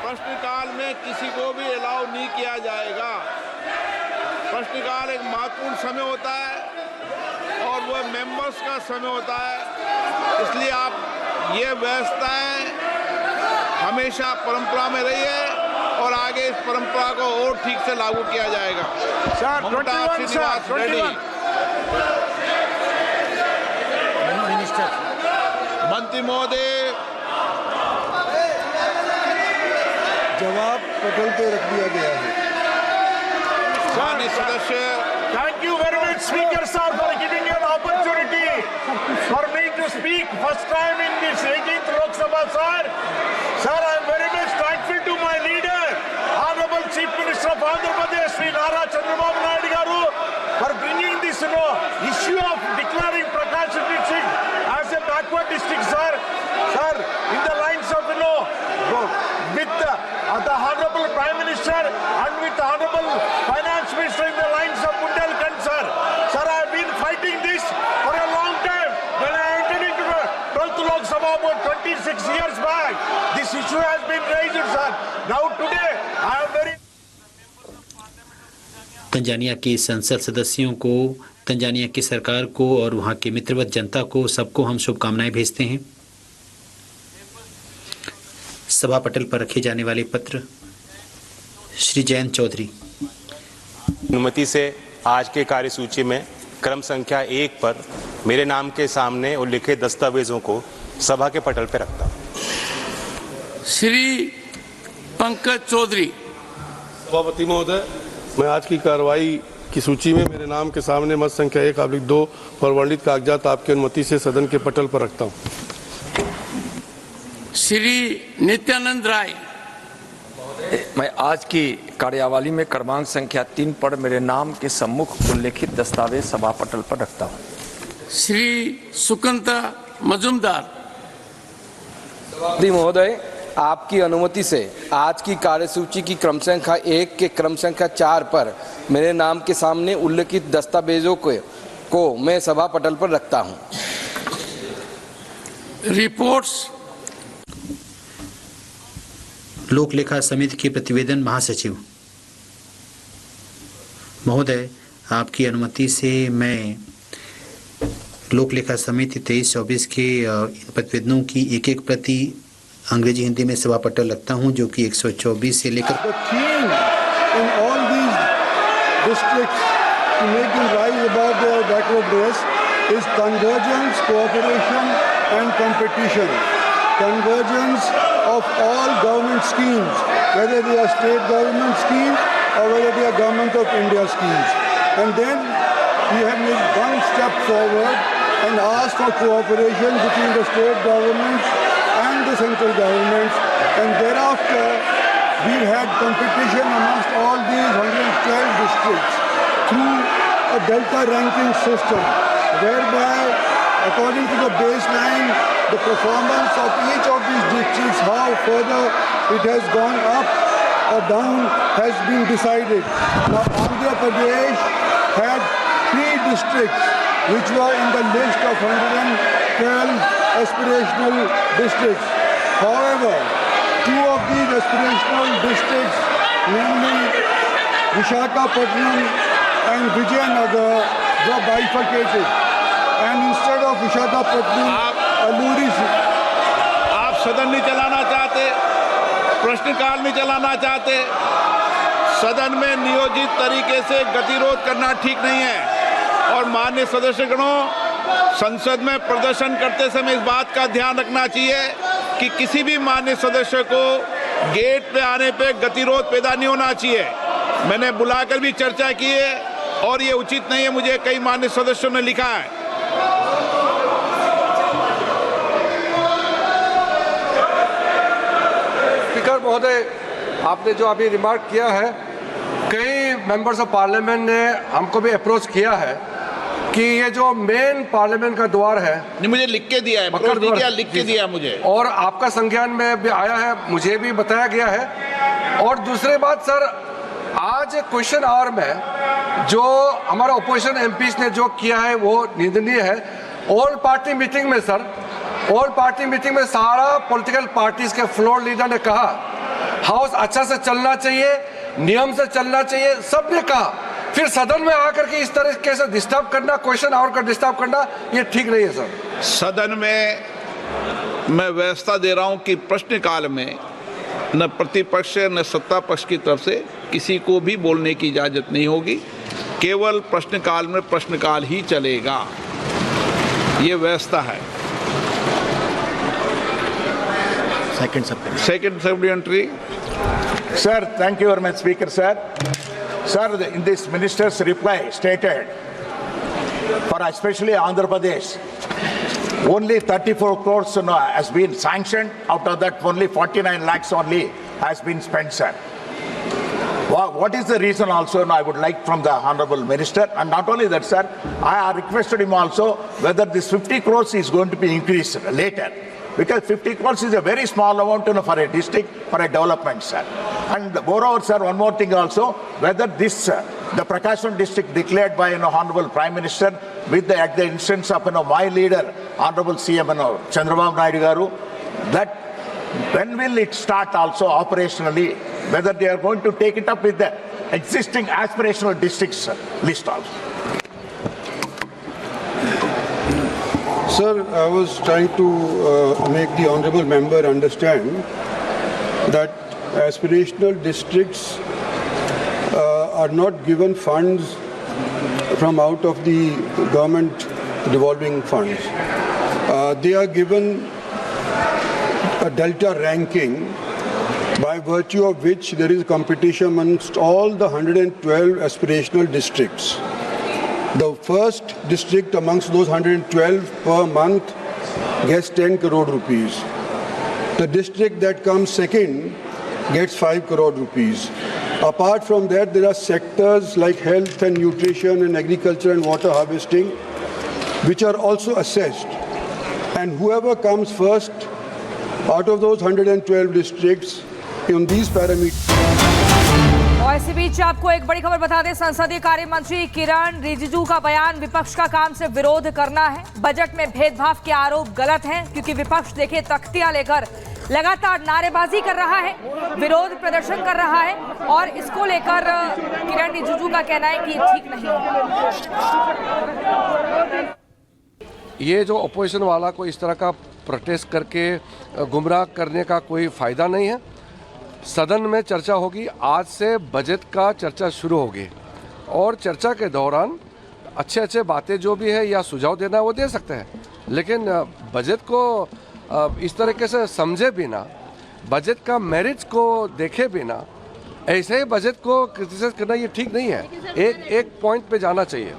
प्रश्नकाल में किसी को भी अलाउ नहीं किया जाएगा। प्रश्नकाल एक महत्वपूर्ण समय होता है और वो मेंबर्स का समय होता है, इसलिए आप ये व्यवस्थाएं हमेशा परंपरा में रही है और आगे इस परंपरा को और ठीक से लागू किया जाएगा। मंत्री महोदय, जवाब पटल पे रख दिया गया है। माननीय सदस्य, Thank you very much, Speaker sir, for giving me an opportunity for me to speak first time in this 18th Lok Sabha, sir. Sir, I am very much thankful to my leader, Honorable Chief Minister of Andhra Pradesh, Sri Nara Chandrababu Naidu garu, for bringing this issue of declaring Prakash district as a backward district, sir. Sir, in the lines of with the Honorable Prime Minister and with the Honorable Finance Minister in the lines of Bundelkhand, sir. Sir, I have been fighting this for a long time. When I entered into the 12th Lok Sabha about 26 years back, this issue has been raised, sir. Now today, I am very... Tanzania की संसद सदस्यों को, Tanzania की सरकार को और वहां की मित्रवत जनता को, सबको हम शुभकामनाएं भेजते हैं। सभा पटल पर रखे जाने वाले पत्र श्री जयंत चौधरी। अनुमति से आज के कार्यसूची में क्रम संख्या 1 पर मेरे नाम के सामने उल्लिखित दस्तावेजों को सभा के पटल पर रखता हूं। श्री पंकज चौधरी। सभापति महोदय, मैं आज की कार्रवाई की सूची में मेरे नाम के सामने मत संख्या 1/2 पर वर्णित कागजात आपकी अनुमति से सदन के पटल पर रखता हूं। श्री नित्यानंद राय। मैं आज की कार्यवाही में क्रमांक संख्या 3 पर मेरे नाम के सम्मुख उल्लेखित दस्तावेज सभा पटल पर रखता हूं। श्री सुकंता मजुमदार। सभापति महोदय, आपकी अनुमति से आज की कार्यसूची की क्रम संख्या 1 के क्रम संख्या 4 पर मेरे नाम के सामने उल्लेखित दस्तावेजों को मैं सभा पटल पर रखता हूं। रिपोर्ट्स। लोक लेखा समिति के प्रतिवेदन महासचिव महोदय, आपकी अनुमति से मैं लोक लेखा समिति 23-24 के इन प्रतिवेदनों की एक प्रति अंग्रेजी हिंदी में सभा पटल रखता हूं, जो कि 124 से लेकर The theme in all these districts to make them rise above their backwardness is convergence, cooperation and competition. Convergence of all government schemes, whether they are state government schemes or whether they are government of India schemes. And then we have made one step forward and asked for cooperation between the state governments and the central governments, and thereafter we had competition amongst all these 112 districts through a delta ranking system, whereby according to the baseline, the performance of each of these districts, how further it has gone up or down, has been decided. Now Andhra Pradesh had 3 districts which were in the list of 112 aspirational districts. However, 2 of these aspirational districts, namely Visakhapatnam and Vijayanagar, were bifurcated. And instead of Visakhapatnam, Aluri... आप सदन नहीं चलाना चाहते, प्रश्नकाल नहीं चलाना चाहते, सदन में नियोजित तरीके से गतिरोध करना ठीक नहीं है। और माननीय सदस्यगणों, संसद में प्रदर्शन करते समय इस बात का ध्यान रखना चाहिए कि किसी भी माननीय सदस्य को गेट पे आने पे गतिरोध पैदा नहीं होना चाहिए। मैंने बुलाकर भी चर्चा की है और ये उचित नहीं है, मुझे कई माननीय सदस्यों ने लिखा है। स्पीकर महोदय, आपने जो अभी रिमार्क किया है, कई मेंबर्स ऑफ पार्लियामेंट ने हमको भी अप्रोच किया है कि ये जो मेन पार्लियामेंट का द्वार है, नहीं मुझे लिख के दिया है, लिख के दिया मुझे, और आपका संज्ञान में भी आया है, मुझे भी बताया गया है। और दूसरी बात सर, आज क्वेश्चन आवर में जो हमारा ओपोजिशन एमपीज ने जो किया है वो निंदनीय है। ऑल पार्टी मीटिंग में सर, ऑल पार्टी मीटिंग में सारा पॉलिटिकल पार्टीज के फ्लोर लीडर ने कहा हाउस अच्छा से चलना चाहिए, नियम से चलना चाहिए, सबने कहा। फिर सदन में आकर के इस तरीके से डिस्टर्ब करना, क्वेश्चन आवर का डिस्टर्ब करना, ये ठीक नहीं है सर। सदन में मैं व्यवस्था दे रहा हूं कि प्रश्नकाल में न प्रतिपक्ष न सत्ता पक्ष की तरफ से किसी को भी बोलने की इजाजत नहीं होगी। केवल प्रश्नकाल में प्रश्नकाल ही चलेगा, ये व्यवस्था है। Second supplementary. Sir, thank you very much, Speaker, sir. Sir, in this minister's reply stated, for especially Andhra Pradesh, only 34 crores has been sanctioned. Out of that, only 49 lakhs only has been spent, sir. What is the reason also? I would like from the Honorable Minister. And not only that, sir, I requested him also whether this 50 crores is going to be increased later. Because 50 crores is a very small amount for a district, for a development, sir. And moreover, sir, one more thing also, whether this, the Prakasham district declared by Honorable Prime Minister at the instance of my leader, Honorable CM Chandrababu Naidu Garu, that when will it start also operationally, whether they are going to take it up with the existing aspirational districts list also. Sir, I was trying to make the honourable member understand that aspirational districts are not given funds from out of the government revolving funds. They are given a delta ranking by virtue of which there is competition amongst all the 112 aspirational districts. The first district amongst those 112 per month gets 10 crore rupees. The district that comes second gets 5 crore rupees. Apart from that, there are sectors like health and nutrition and agriculture and water harvesting, which are also assessed. And whoever comes first out of those 112 districts in these parameters. और इसी बीच आपको एक बड़ी खबर बता दें, संसदीय कार्य मंत्री किरण रिजिजू का बयान, विपक्ष का काम सिर्फ विरोध करना है। बजट में भेदभाव के आरोप गलत हैं, क्योंकि विपक्ष देखिए तख्तियां लेकर लगातार नारेबाजी कर रहा है, विरोध प्रदर्शन कर रहा है, और इसको लेकर किरण रिजिजू का कहना है कि ये ठीक नहीं है। ये जो अपोजिशन वाला को इस तरह का प्रोटेस्ट करके गुमराह करने का कोई फायदा नहीं है। सदन में चर्चा होगी, आज से बजट का चर्चा शुरू होगी, और चर्चा के दौरान अच्छे बातें जो भी है या सुझाव देना वो दे सकते हैं, लेकिन बजट को इस तरीके से समझे बिना, बजट का मेरिट्स को देखे बिना ऐसे ही बजट को क्रिटिसाइज करना ये ठीक नहीं है। एक पॉइंट पे जाना चाहिए।